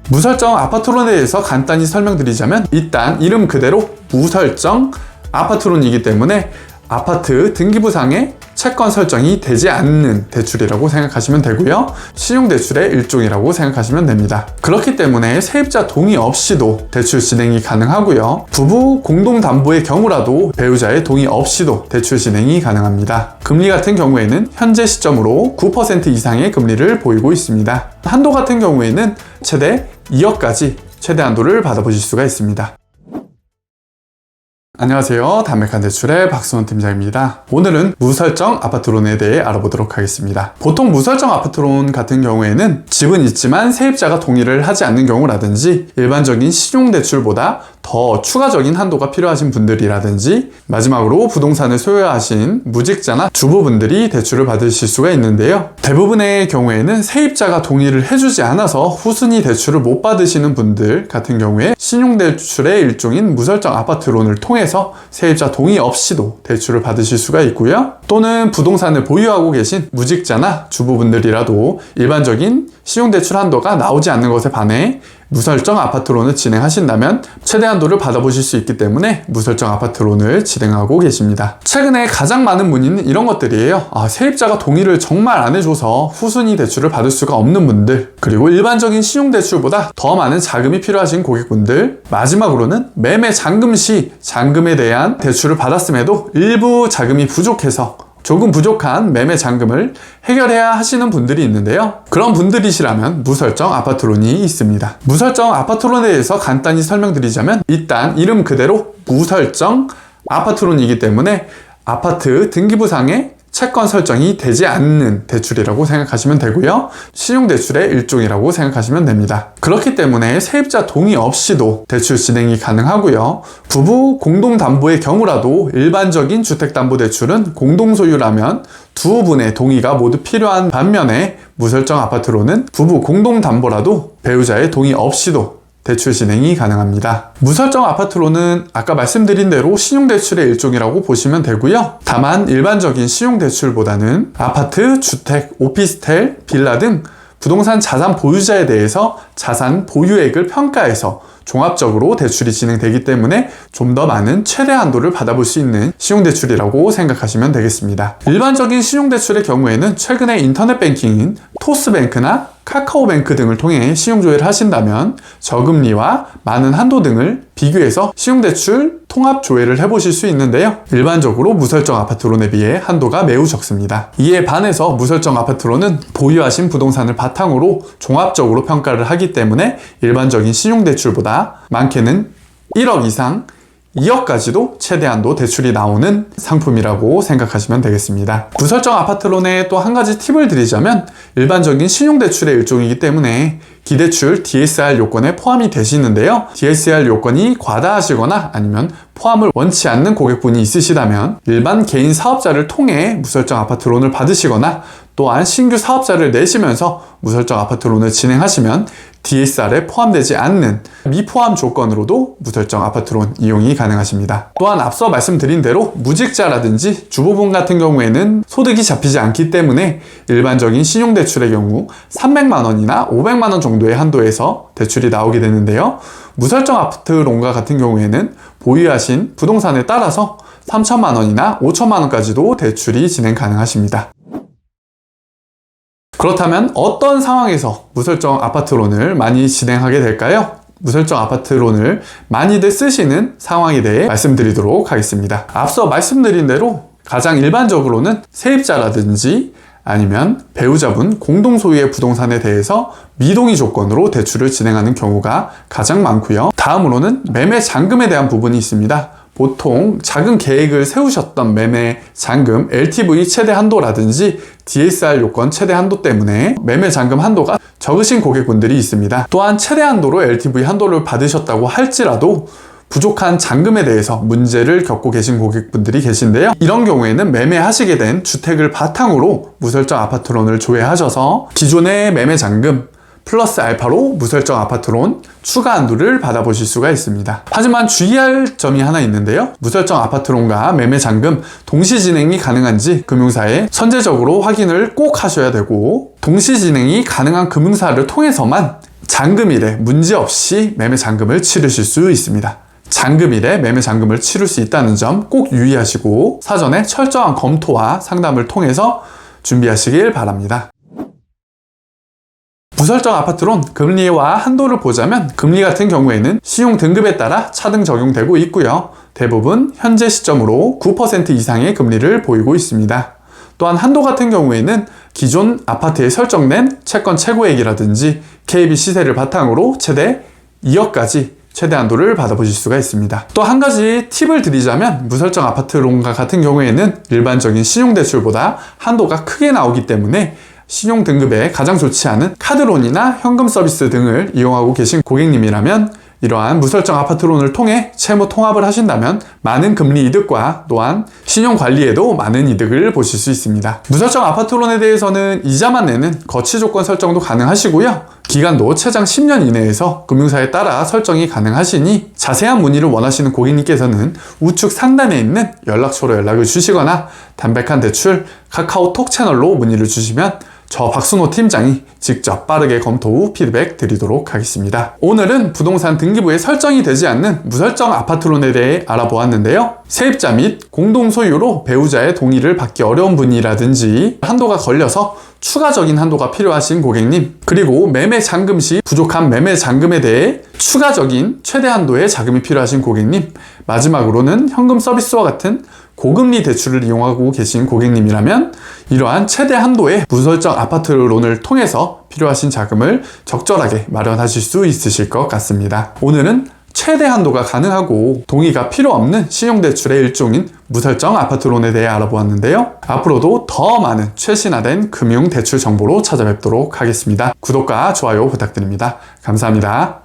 무설정 아파트론에 대해서 간단히 설명드리자면, 일단 이름 그대로 무설정 아파트론이기 때문에 아파트 등기부상에 채권 설정이 되지 않는 대출이라고 생각하시면 되고요. 신용대출의 일종이라고 생각하시면 됩니다. 그렇기 때문에 세입자 동의 없이도 대출 진행이 가능하고요. 부부 공동담보의 경우라도 배우자의 동의 없이도 대출 진행이 가능합니다. 금리 같은 경우에는 현재 시점으로 9% 이상의 금리를 보이고 있습니다. 한도 같은 경우에는 최대 2억까지 최대 한도를 받아보실 수가 있습니다. 안녕하세요. 담백한 대출의 박수원 팀장입니다. 오늘은 무설정 아파트론에 대해 알아보도록 하겠습니다. 보통 무설정 아파트론 같은 경우에는 집은 있지만 세입자가 동의를 하지 않는 경우라든지, 일반적인 신용대출보다 더 추가적인 한도가 필요하신 분들이라든지, 마지막으로 부동산을 소유하신 무직자나 주부분들이 대출을 받으실 수가 있는데요. 대부분의 경우에는 세입자가 동의를 해주지 않아서 후순위 대출을 못 받으시는 분들 같은 경우에 신용대출의 일종인 무설정 아파트론을 통해서 세입자 동의 없이도 대출을 받으실 수가 있고요. 또는 부동산을 보유하고 계신 무직자나 주부분들이라도 일반적인 신용대출 한도가 나오지 않는 것에 반해 무설정 아파트론을 진행하신다면 최대 한도를 받아보실 수 있기 때문에 무설정 아파트론을 진행하고 계십니다. 최근에 가장 많은 문의는 이런 것들이에요. 세입자가 동의를 정말 안 해줘서 후순위 대출을 받을 수가 없는 분들, 그리고 일반적인 신용대출보다 더 많은 자금이 필요하신 고객분들, 마지막으로는 매매 잔금 시 잔금에 대한 대출을 받았음에도 일부 자금이 부족해서 조금 부족한 매매 잔금을 해결해야 하시는 분들이 있는데요. 그런 분들이시라면 무설정 아파트론이 있습니다. 무설정 아파트론에 대해서 간단히 설명드리자면, 일단 이름 그대로 무설정 아파트론이기 때문에 아파트 등기부상에 채권 설정이 되지 않는 대출이라고 생각하시면 되고요. 신용대출의 일종이라고 생각하시면 됩니다. 그렇기 때문에 세입자 동의 없이도 대출 진행이 가능하고요. 부부 공동담보의 경우라도 일반적인 주택담보대출은 공동소유라면 두 분의 동의가 모두 필요한 반면에 무설정 아파트로는 부부 공동담보라도 배우자의 동의 없이도 대출 진행이 가능합니다. 무설정 아파트로는 아까 말씀드린 대로 신용대출의 일종이라고 보시면 되고요. 다만 일반적인 신용대출보다는 아파트, 주택, 오피스텔, 빌라 등 부동산 자산 보유자에 대해서 자산 보유액을 평가해서 종합적으로 대출이 진행되기 때문에 좀 더 많은 최대 한도를 받아볼 수 있는 신용대출이라고 생각하시면 되겠습니다. 일반적인 신용대출의 경우에는 최근에 인터넷 뱅킹인 토스뱅크나 카카오뱅크 등을 통해 신용조회를 하신다면 저금리와 많은 한도 등을 비교해서 신용대출 통합조회를 해보실 수 있는데요. 일반적으로 무설정 아파트론에 비해 한도가 매우 적습니다. 이에 반해서 무설정 아파트론은 보유하신 부동산을 바탕으로 종합적으로 평가를 하기 때문에 일반적인 신용대출보다 많게는 1억 이상 2억까지도 최대한도 대출이 나오는 상품이라고 생각하시면 되겠습니다. 무설정 아파트론의 또 한 가지 팁을 드리자면, 일반적인 신용대출의 일종이기 때문에 기대출 DSR 요건에 포함이 되시는데요. DSR 요건이 과다하시거나 아니면 포함을 원치 않는 고객분이 있으시다면 일반 개인 사업자를 통해 무설정 아파트론을 받으시거나 또한 신규 사업자를 내시면서 무설정 아파트론을 진행하시면 DSR에 포함되지 않는 미포함 조건으로도 무설정 아파트론 이용이 가능하십니다. 또한 앞서 말씀드린 대로 무직자라든지 주부분 같은 경우에는 소득이 잡히지 않기 때문에 일반적인 신용대출의 경우 300만 원이나 500만 원 정도의 한도에서 대출이 나오게 되는데요. 무설정 아파트론과 같은 경우에는 보유하신 부동산에 따라서 3천만 원이나 5천만 원까지도 대출이 진행 가능하십니다. 그렇다면 어떤 상황에서 무설정 아파트론을 많이 진행하게 될까요? 무설정 아파트론을 많이들 쓰시는 상황에 대해 말씀드리도록 하겠습니다. 앞서 말씀드린 대로 가장 일반적으로는 세입자라든지 아니면 배우자분 공동소유의 부동산에 대해서 미동의 조건으로 대출을 진행하는 경우가 가장 많고요. 다음으로는 매매 잔금에 대한 부분이 있습니다. 보통 작은 계획을 세우셨던 매매 잔금 LTV 최대 한도라든지 DSR 요건 최대 한도 때문에 매매 잔금 한도가 적으신 고객분들이 있습니다. 또한 최대 한도로 LTV 한도를 받으셨다고 할지라도 부족한 잔금에 대해서 문제를 겪고 계신 고객분들이 계신데요. 이런 경우에는 매매하시게 된 주택을 바탕으로 무설정 아파트론을 조회하셔서 기존의 매매 잔금 플러스 알파로 무설정 아파트론 추가 한도를 받아보실 수가 있습니다. 하지만 주의할 점이 하나 있는데요. 무설정 아파트론과 매매 잔금 동시 진행이 가능한지 금융사에 선제적으로 확인을 꼭 하셔야 되고, 동시 진행이 가능한 금융사를 통해서만 잔금일에 문제없이 매매 잔금을 치르실 수 있습니다. 잔금일에 매매 잔금을 치를 수 있다는 점 꼭 유의하시고 사전에 철저한 검토와 상담을 통해서 준비하시길 바랍니다. 무설정 아파트론 금리와 한도를 보자면 금리 같은 경우에는 신용 등급에 따라 차등 적용되고 있고요. 대부분 현재 시점으로 9% 이상의 금리를 보이고 있습니다. 또한 한도 같은 경우에는 기존 아파트에 설정된 채권 최고액이라든지 KB 시세를 바탕으로 최대 2억까지 최대 한도를 받아보실 수가 있습니다. 또 한 가지 팁을 드리자면 무설정 아파트론과 같은 경우에는 일반적인 신용대출보다 한도가 크게 나오기 때문에 신용 등급에 가장 좋지 않은 카드론이나 현금 서비스 등을 이용하고 계신 고객님이라면 이러한 무설정 아파트론을 통해 채무 통합을 하신다면 많은 금리 이득과 또한 신용 관리에도 많은 이득을 보실 수 있습니다. 무설정 아파트론에 대해서는 이자만 내는 거치 조건 설정도 가능하시고요. 기간도 최장 10년 이내에서 금융사에 따라 설정이 가능하시니 자세한 문의를 원하시는 고객님께서는 우측 상단에 있는 연락처로 연락을 주시거나 담백한 대출 카카오톡 채널로 문의를 주시면 저 박순호 팀장이 직접 빠르게 검토 후 피드백 드리도록 하겠습니다. 오늘은 부동산 등기부에 설정이 되지 않는 무설정 아파트론에 대해 알아보았는데요. 세입자 및 공동소유로 배우자의 동의를 받기 어려운 분이라든지 한도가 걸려서 추가적인 한도가 필요하신 고객님, 그리고 매매 잔금 시 부족한 매매 잔금에 대해 추가적인 최대 한도의 자금이 필요하신 고객님, 마지막으로는 현금 서비스와 같은 고금리 대출을 이용하고 계신 고객님이라면 이러한 최대 한도의 무설정 아파트론을 통해서 필요하신 자금을 적절하게 마련하실 수 있으실 것 같습니다. 오늘은 최대 한도가 가능하고 동의가 필요 없는 신용대출의 일종인 무설정 아파트론에 대해 알아보았는데요. 앞으로도 더 많은 최신화된 금융대출 정보로 찾아뵙도록 하겠습니다. 구독과 좋아요 부탁드립니다. 감사합니다.